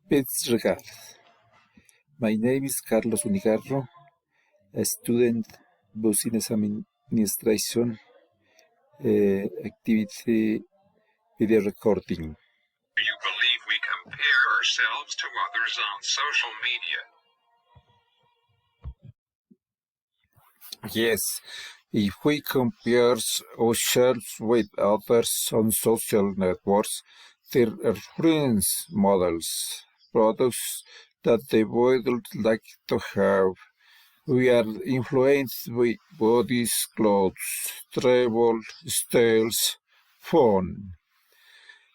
Best regards. My name is Carlos Unigarro, a student business administration activity video recording. Do you believe we compare ourselves to others on social media? Yes, if we compare ourselves with others on social networks, their reference models, products that they would like to have. We are influenced by bodies, clothes, travel, styles, fun.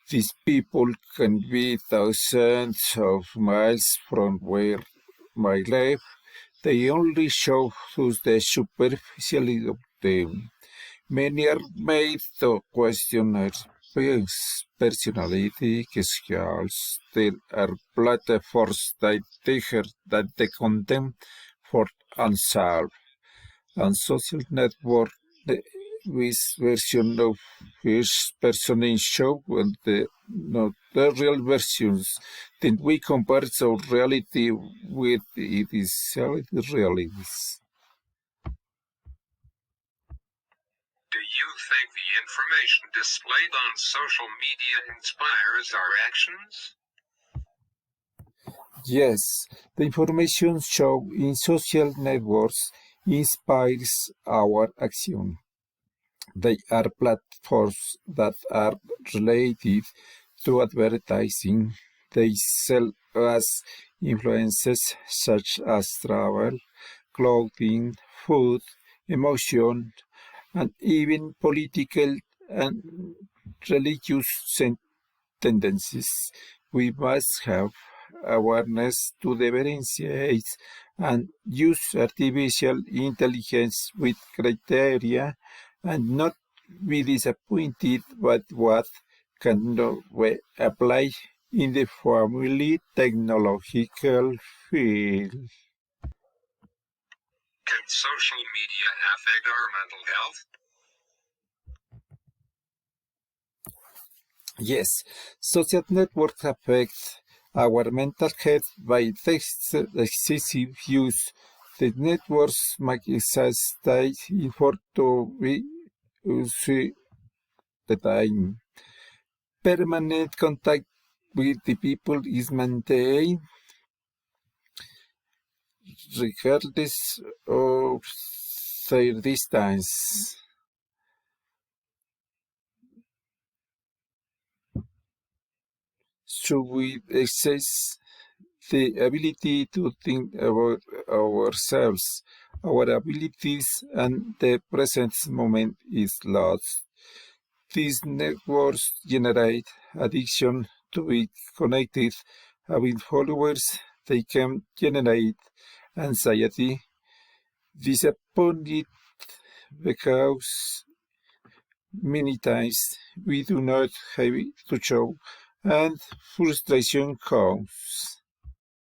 These people can be thousands of miles from where my life. They only show us the superficiality of them. Many are made to question our personality, skills. There are platforms that they condemn for unsolved. On social network, this version of his person is show and not the real versions. Then we compare our reality with it is realities. Do you think the information displayed on social media inspires our actions? Yes, the information shown in social networks inspires our action. They are platforms that are related to advertising. They sell us influences such as travel, clothing, food, emotion, and even political and religious tendencies. We must have awareness to differentiate and use artificial intelligence with criteria and not be disappointed by what cannot be applied in the family technological field. Can social media affect our mental health? Yes, social networks affect our mental health by excessive use. The networks make us stay for to be used the time. Permanent contact with the people is maintained regardless of their distance. So we exercise the ability to think about ourselves, our abilities, and the present moment is lost. These networks generate addiction to be connected. Having followers, they can generate anxiety, disappointed because many times we do not have it to show, and frustration comes.